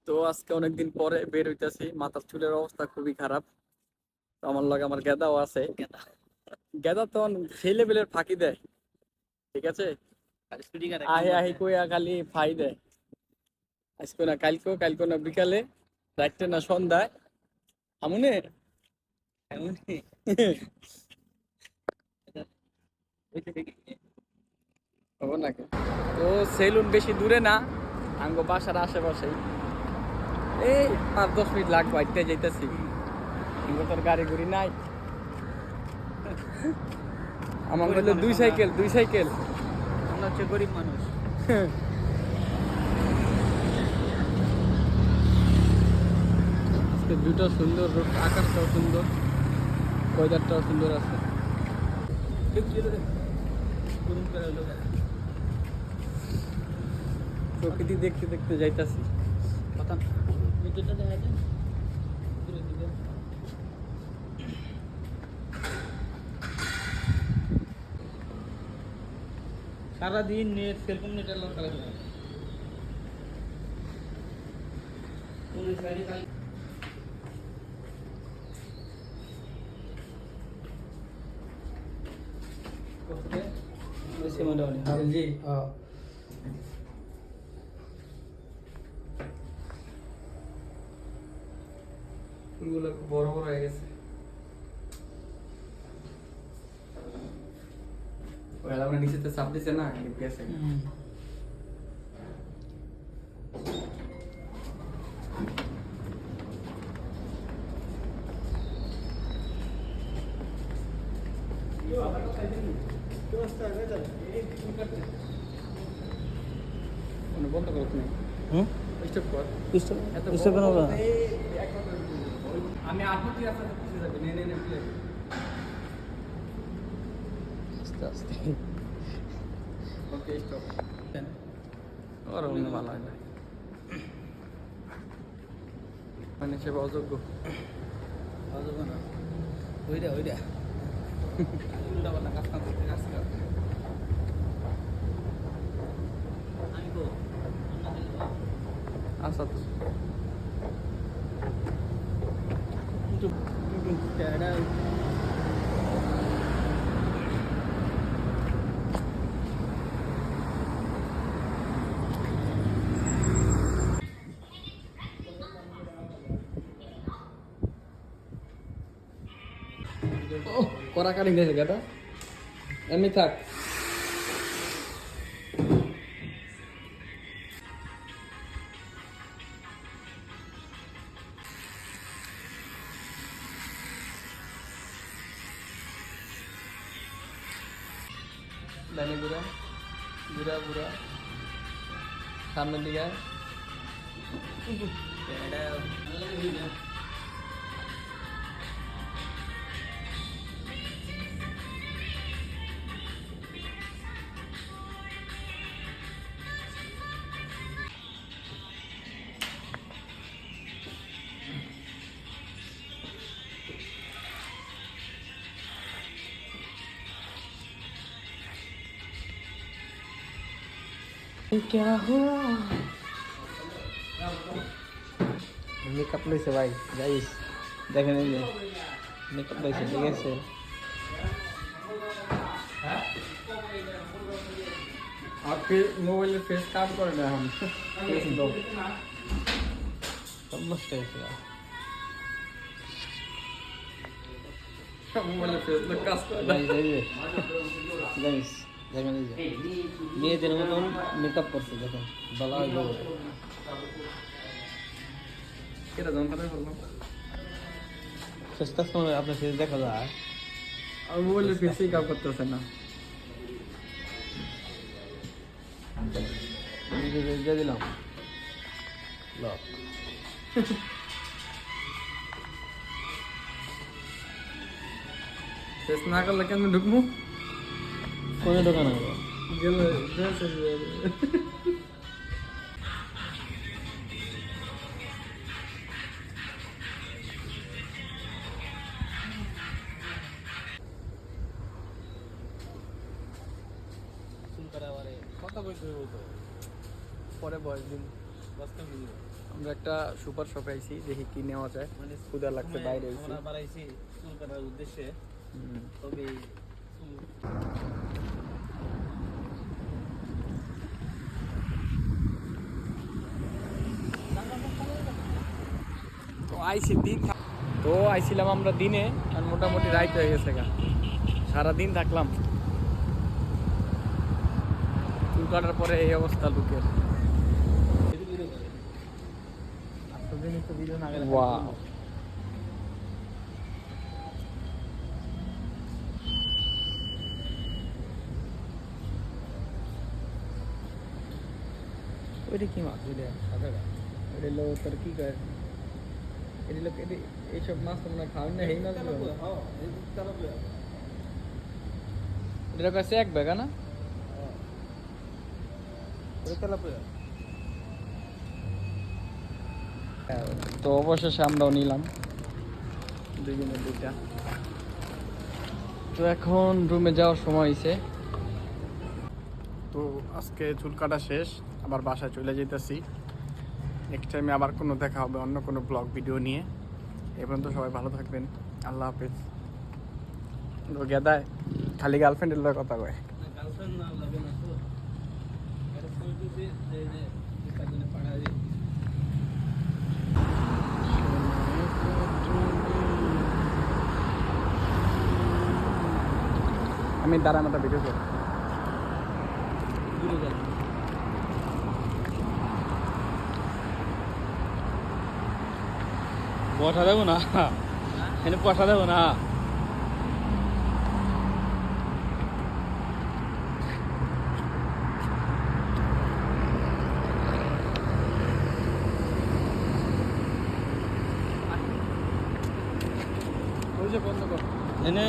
তো আজকে অনেকদিন পরে বের হইতাছি, মাথার চুলের অবস্থা খুবই খারাপ। তো আমার লগে আমার গেদাও আছে। গেদা তো সেই লেভেলের ফাঁকি দেয়, ঠিক আছে। আহি আহি কইয়া খালি ফাই দেয়। আজকে না কালকেও, কালকে না বিকালে, রাত্রে না সন্ধ্যায়। আমুনে হবো নাকি। তো সেলুন বেশি দূরে না, আঙ্গ বাসার আশেপাশেই। এই 5-10 মিনিট লাগবে, আইতে যাইতেছি। তোর গাড়ি গুড়ি নাই। আমার বললো দুই সাইকেল, দুই সাইকেল। আমরা হচ্ছে গরিব মানুষ। আজকে দুটো সুন্দর, আকাশটাও সুন্দর, ওয়েদারটাও সুন্দর আছে। প্রকৃতি দেখতে দেখতে যাইতাছি। কথা ভিডিওটা দেখা যায় দূরের দিকে। সারাদিন নেট, সেলফোন নেটের লোক কাজ করে। জি, ফুলগুলো খুব বড় বড় হয়ে গেছে। আমরা নিচেতে চাপ দিছে না, গেছে। বন্ধ করো তুমি। স্টপ কর। এত বড় বড় আমি আপনি রাস্তাতে পিছিয়ে যাবে। নে নে নে প্লে। আস্তে আস্তে। Okay stop. আর অন্য ভালো হয় না, মানে সে অযোগ্য। অযোগ্য না। ওইটা ওইটা উল্টা পাল্টা কাজ কাম করতে কাজ কর। আমি গো আচ্ছা তো এটা করা কাটিং দিয়েছে গেটা, এমনি থাক। ডানে ঘুরা, ঘুরা ঘুরা সামনের দিকে আয়। क्या हुआ? মেকআপ লইছে ভাই, গাইস দেখেন এই যে মেকআপ লইছে, ঠিক আছে। আপনি মোবাইলের ফেস কাম করে না এখন, ফেস দাও। সব নষ্ট হয়েছে। মোবাইলের ফেস তো কাজ করে না। গাইস এই যে গাইস দেখেন এই যে মেয়েদের মতন মেকআপ করছে, দেখেন বলা হয় বউ। কেটা যন্ত্রণায় বললাম, চেষ্টা সময় আপনার ফেস দেখা যায়। আর মোবাইলের ফেসই কাম করতেছে না। দিয়ে দিলাম লক। ফেস না করলে কেন ঢুকবো? কোনে দোকান হবে গেলে চুল কাটা বারে কথা বলতে বলতো পরে বয়স দিন। বাস্তব ভিডিও আমরা একটা সুপার শপে আইছি, দেখি কি নেওয়া যায়, মানে ক্ষুধা লাগছে, বাইরে আইছি। আমরা বাড়াইছি চুল কাটার উদ্দেশ্যে, তবে তো আইছি তো আইছিলাম আমরা দিনে, আর মোটামুটি রাইত হয়ে গেছে গা, সারাদিন থাকলাম। চুল কাটার পরে এই অবস্থা লোকের। Wow. ওইটা কি মাছ? ওইটা হলো তোর কি কয়, এটা লোক এইসব মাছ তোমরা খাওয়ান না, এই মাছগুলো এটা কাছে এক বেগা না? তো অবশেষে আমরাও নিলাম দুইজনের দুইটা। তো এখন রুমে যাওয়ার সময় হয়েছে। তো আজকে চুল কাটা শেষ, আবার বাসায় চলে যেতেছি। নেক্সট টাইমে আবার কোনো দেখা হবে অন্য কোনো ব্লগ ভিডিও নিয়ে। এ পর্যন্ত সবাই ভালো থাকবেন, আল্লাহ হাফেজ। গেদায় খালি গার্লফ্রেন্ডের লগে কথা কয়। গার্লফ্রেন্ড না লাগে না তো, এটা বলতেছে যে কাজে পাঠাই। আমি দাঁড়ান একটা ভিডিও করি। বসা দেবো না, এখানে বসা দেবো না। বন্ধ কর। এনে